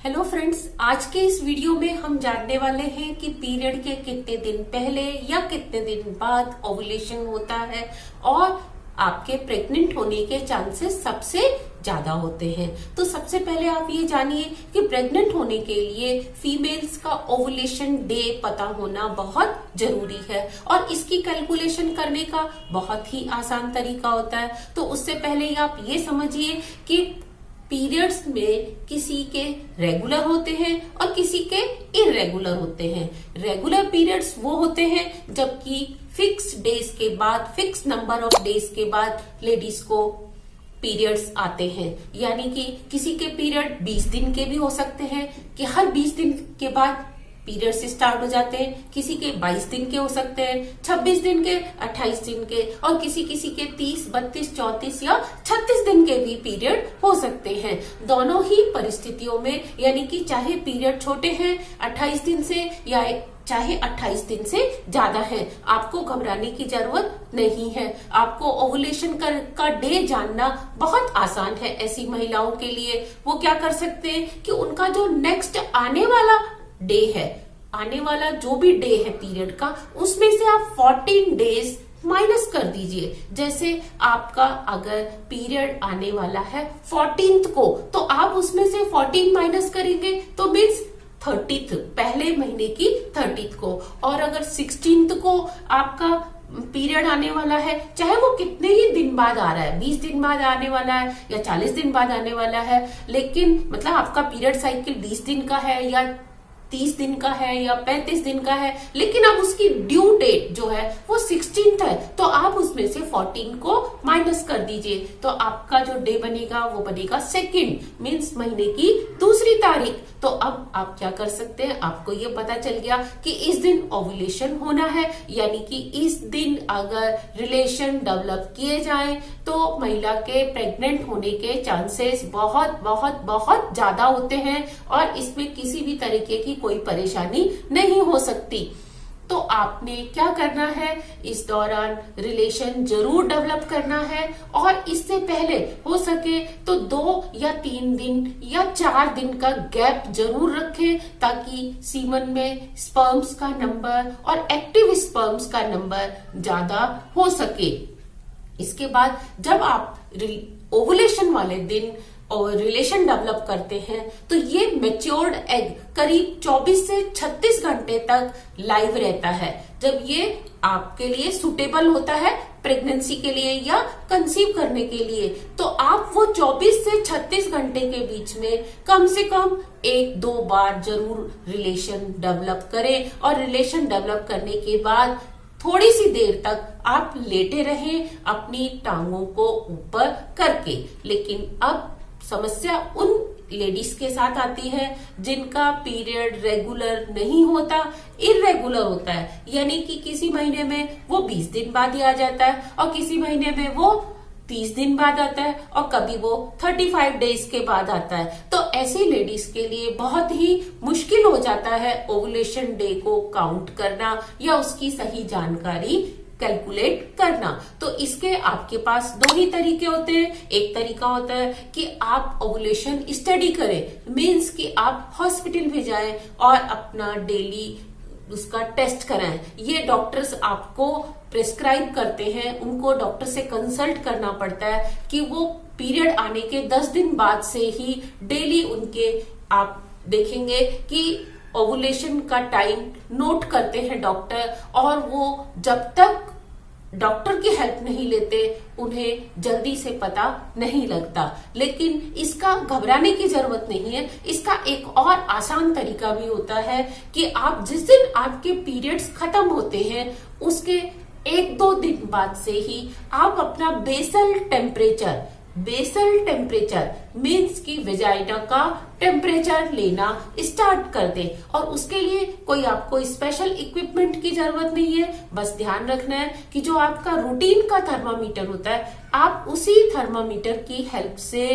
Hello friends, आज के इस वीडियो में हम जानने वाले हैं कि पीरियड के कितने दिन पहले या कितने दिन बाद ओव्यूलेशन होता है और आपके प्रेग्नेंट होने के चांसेस सबसे ज्यादा होते हैं। तो सबसे पहले आप ये जानिए कि प्रेग्नेंट होने के लिए फीमेल्स का ओव्यूलेशन डे पता होना बहुत जरूरी है और इसकी कैलकुलेशन करने का बहुत ही आसान तरीका होता है। तो उससे पहले आप ये समझिए कि पीरियड्स में किसी के रेगुलर होते हैं और किसी के इरेगुलर होते हैं। रेगुलर पीरियड्स वो होते हैं जबकि फिक्स डेज के बाद, फिक्स नंबर ऑफ डेज के बाद लेडीज को पीरियड्स आते हैं। यानी कि किसी के पीरियड 20 दिन के भी हो सकते हैं कि हर 20 दिन के बाद पीरियड्स स्टार्ट हो जाते हैं, किसी के 22 दिन के हो सकते हैं, 26 दिन के, 28 दिन के और किसी किसी के 30, 32, 34 या 36 दिन के भी पीरियड हो सकते हैं। दोनों ही परिस्थितियों में यानी कि चाहे पीरियड छोटे हैं 28 दिन से या चाहे 28 दिन से ज्यादा है, आपको घबराने की जरूरत नहीं है। आपको ओव्यूलेशन का डे जानना बहुत आसान है। ऐसी महिलाओं के लिए वो क्या कर सकते हैं कि उनका जो नेक्स्ट आने वाला डे है, आने वाला जो भी डे है पीरियड का, उसमें से आप 14 डेज माइनस कर दीजिए। जैसे आपका अगर पीरियड आने वाला है 14th को, तो आप उसमें से 14 माइनस करेंगे तो मीन्स 30th, पहले महीने की 30th को। और अगर 16th को आपका पीरियड आने वाला है, चाहे वो कितने ही दिन बाद आ रहा है, 20 दिन बाद आने वाला है या 40 दिन बाद आने वाला है, लेकिन मतलब आपका पीरियड साइकिल 20 दिन का है या 30 दिन का है या 35 दिन का है, लेकिन अब उसकी ड्यू डेट जो है वो 16th है, तो आप उसमें से 14 को माइनस कर दीजिए। तो आपका जो डे बनेगा वो बनेगा 2nd, मीन्स महीने की 2री तारीख। तो अब आप क्या कर सकते हैं, आपको ये पता चल गया कि इस दिन ओव्यूलेशन होना है, यानी कि इस दिन अगर रिलेशन डेवलप किए जाएं तो महिला के प्रेग्नेंट होने के चांसेस बहुत बहुत बहुत ज्यादा होते हैं और इसमें किसी भी तरीके की कोई परेशानी नहीं हो सकती। तो आपने क्या करना है, इस दौरान रिलेशन जरूर डेवलप करना है और इससे पहले हो सके तो 2 या 3 दिन या 4 दिन का गैप जरूर रखें ताकि सीमन में स्पर्म्स का नंबर और एक्टिव स्पर्म्स का नंबर ज्यादा हो सके। इसके बाद जब आप ओवुलेशन वाले दिन और रिलेशन डेवलप करते हैं तो ये मैच्योर्ड एग करीब 24 से 36 घंटे तक लाइव रहता है। जब ये आपके लिए सुटेबल होता है प्रेगनेंसी के लिए या कंसीव करने के लिए, तो आप वो 24 से 36 घंटे के बीच में कम से कम 1-2 बार जरूर रिलेशन डेवलप करें और रिलेशन डेवलप करने के बाद थोड़ी सी देर तक आप लेटे रहें अपनी टांगों को ऊपर करके। लेकिन अब समस्या उन लेडीज के साथ आती है जिनका पीरियड रेगुलर नहीं होता, इरेगुलर होता है, यानी कि किसी महीने में वो 20 दिन बाद ही आ जाता है और किसी महीने में वो 30 दिन बाद आता है और कभी वो 35 डेज के बाद आता है। तो ऐसी लेडीज के लिए बहुत ही मुश्किल हो जाता है ओवुलेशन डे को काउंट करना या उसकी सही जानकारी कैलकुलेट करना। तो इसके आपके पास 2 ही तरीके होते हैं। एक तरीका होता है कि आप ओवुलेशन स्टडी करें, मीन्स कि आप हॉस्पिटल में जाएं और अपना डेली उसका टेस्ट कराएं। ये डॉक्टर्स आपको प्रिस्क्राइब करते हैं, उनको डॉक्टर से कंसल्ट करना पड़ता है कि वो पीरियड आने के 10 दिन बाद से ही डेली उनके आप देखेंगे कि ओवुलेशन का टाइम नोट करते हैं डॉक्टर, और वो जब तक डॉक्टर की हेल्प नहीं लेते उन्हें जल्दी से पता नहीं लगता। लेकिन इसका घबराने की जरूरत नहीं है। इसका एक और आसान तरीका भी होता है कि आप जिस दिन आपके पीरियड्स खत्म होते हैं उसके 1-2 दिन बाद से ही आप अपना बेसल टेम्परेचर मीन्स की वेजाइना का टेम्परेचर लेना स्टार्ट कर दे। और उसके लिए कोई आपको स्पेशल इक्विपमेंट की जरूरत नहीं है। बस ध्यान रखना है कि जो आपका रूटीन का थर्मामीटर होता है, आप उसी थर्मामीटर की हेल्प से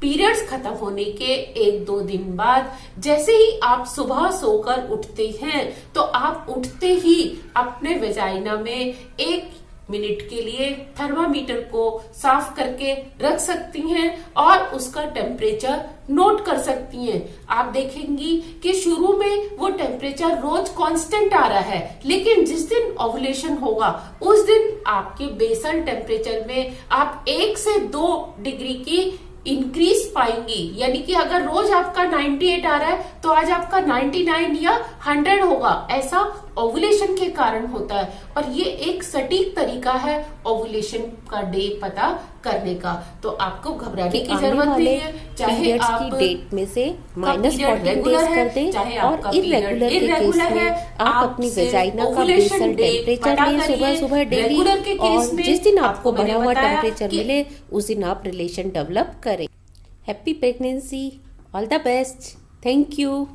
पीरियड्स खत्म होने के 1-2 दिन बाद जैसे ही आप सुबह सोकर उठते हैं तो आप उठते ही अपने वेजाइना में एक मिनट के लिए थर्मामीटर को साफ करके रख सकती हैं और उसका टेम्परेचर नोट कर सकती हैं। आप देखेंगी कि शुरू में वो टेम्परेचर रोज कांस्टेंट आ रहा है, लेकिन जिस दिन ओव्यूलेशन होगा उस दिन आपके बेसल टेम्परेचर में आप 1 से 2 डिग्री की इंक्रीज पाएंगी। यानी कि अगर रोज आपका 98 आ रहा है तो आज आपका 99 या 100 होगा। ऐसा ओव्यूलेशन के कारण होता है और ये एक सटीक तरीका है ओव्यूलेशन का डे पता करने का। तो आपको घबराने की जरूरत नहीं है। चाहे आप की डेट में से -14 रेगुलर डेज कर दें, चाहे और आपका इरेगुलर के केस में आप अपनी वेजाइना का बेसल टेम्परेचर लें सुबह सुबह डेली, और जिस दिन आपको बढ़ा हुआ टेम्परेचर मिले उस दिन आप रिलेशन डेवलप करें। Happy pregnancy, all the best, thank you.